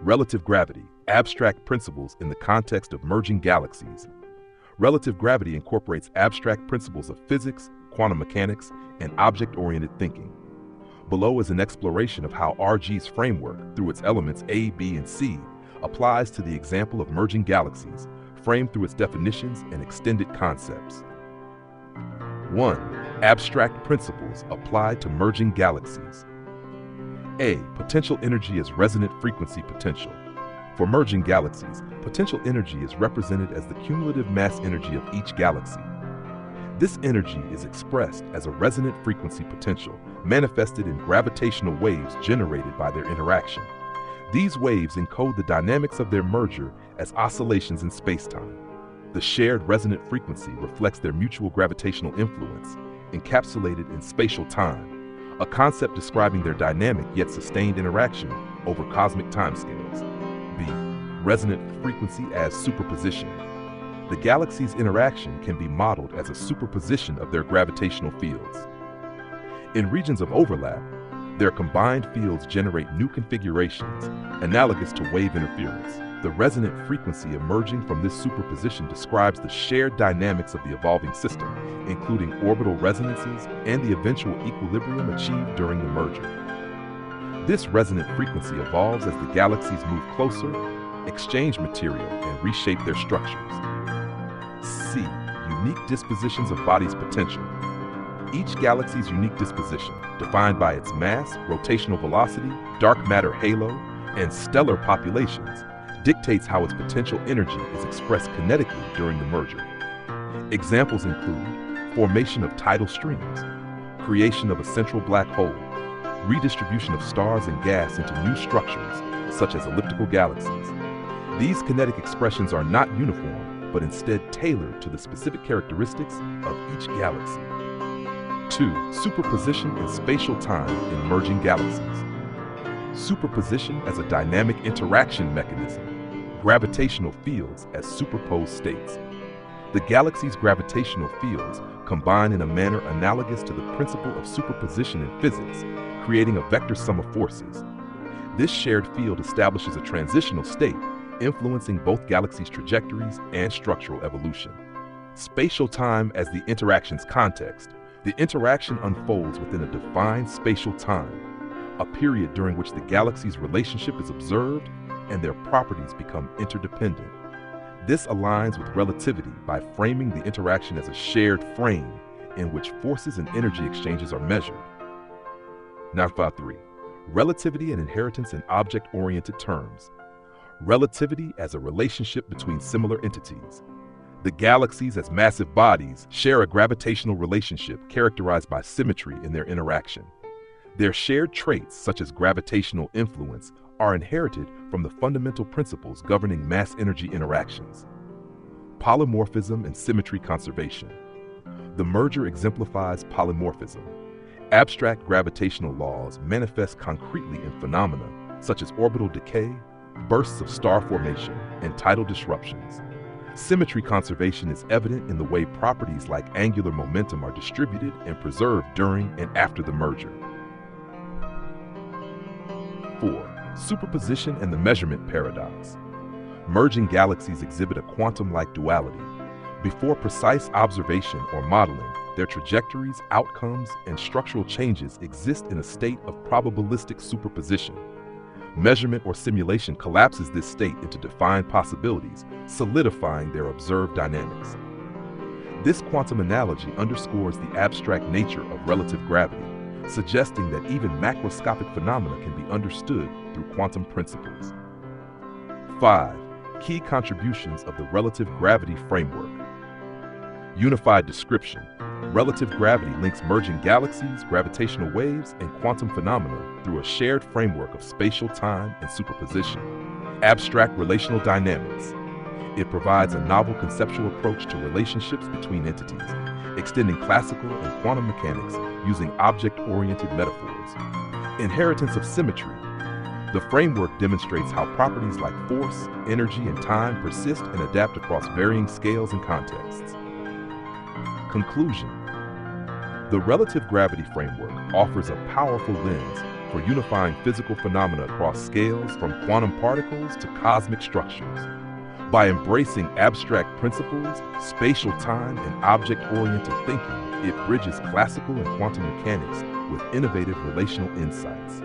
Relative gravity, abstract principles in the context of merging galaxies. Relative gravity incorporates abstract principles of physics, quantum mechanics, and object-oriented thinking. Below is an exploration of how RG's framework, through its elements A, B, and C, applies to the example of merging galaxies, framed through its definitions and extended concepts. 1. Abstract principles applied to merging galaxies. A. Potential energy is resonant frequency potential. For merging galaxies, potential energy is represented as the cumulative mass energy of each galaxy. This energy is expressed as a resonant frequency potential, manifested in gravitational waves generated by their interaction. These waves encode the dynamics of their merger as oscillations in spacetime. The shared resonant frequency reflects their mutual gravitational influence, encapsulated in spatial time, a concept describing their dynamic yet sustained interaction over cosmic timescales. B. Resonant frequency as superposition. The galaxy's interaction can be modeled as a superposition of their gravitational fields. In regions of overlap, their combined fields generate new configurations, analogous to wave interference. The resonant frequency emerging from this superposition describes the shared dynamics of the evolving system, including orbital resonances and the eventual equilibrium achieved during the merger. This resonant frequency evolves as the galaxies move closer, exchange material, and reshape their structures. C. Unique dispositions of bodies potential. Each galaxy's unique disposition, defined by its mass, rotational velocity, dark matter halo, and stellar populations, dictates how its potential energy is expressed kinetically during the merger. Examples include formation of tidal streams, creation of a central black hole, redistribution of stars and gas into new structures, such as elliptical galaxies. These kinetic expressions are not uniform, but instead tailored to the specific characteristics of each galaxy. 2. Superposition in spatial time in merging galaxies. Superposition as a dynamic interaction mechanism. Gravitational fields as superposed states. The galaxy's gravitational fields combine in a manner analogous to the principle of superposition in physics, creating a vector sum of forces. This shared field establishes a transitional state, influencing both galaxies' trajectories and structural evolution. Spatial time as the interaction's context. The interaction unfolds within a defined spatial time, a period during which the galaxy's relationship is observed and their properties become interdependent. This aligns with relativity by framing the interaction as a shared frame in which forces and energy exchanges are measured. 953. Relativity and inheritance in object-oriented terms. Relativity as a relationship between similar entities. The galaxies as massive bodies share a gravitational relationship characterized by symmetry in their interaction. Their shared traits, such as gravitational influence, are inherited from the fundamental principles governing mass-energy interactions. Polymorphism and symmetry conservation. The merger exemplifies polymorphism. Abstract gravitational laws manifest concretely in phenomena such as orbital decay, bursts of star formation, and tidal disruptions. Symmetry conservation is evident in the way properties like angular momentum are distributed and preserved during and after the merger. 4. Superposition and the measurement paradox. Merging galaxies exhibit a quantum-like duality. Before precise observation or modeling, their trajectories, outcomes, and structural changes exist in a state of probabilistic superposition. Measurement or simulation collapses this state into defined possibilities, solidifying their observed dynamics. This quantum analogy underscores the abstract nature of relative gravity, suggesting that even macroscopic phenomena can be understood through quantum principles. 5. Key contributions of the relative gravity framework. Unified description. Relative gravity links merging galaxies, gravitational waves, and quantum phenomena through a shared framework of spatial time and superposition. Abstract relational dynamics. It provides a novel conceptual approach to relationships between entities, extending classical and quantum mechanics using object-oriented metaphors. Inheritance of symmetry. The framework demonstrates how properties like force, energy, and time persist and adapt across varying scales and contexts. Conclusion. The relative gravity framework offers a powerful lens for unifying physical phenomena across scales from quantum particles to cosmic structures. By embracing abstract principles, spatial time, and object-oriented thinking, it bridges classical and quantum mechanics with innovative relational insights.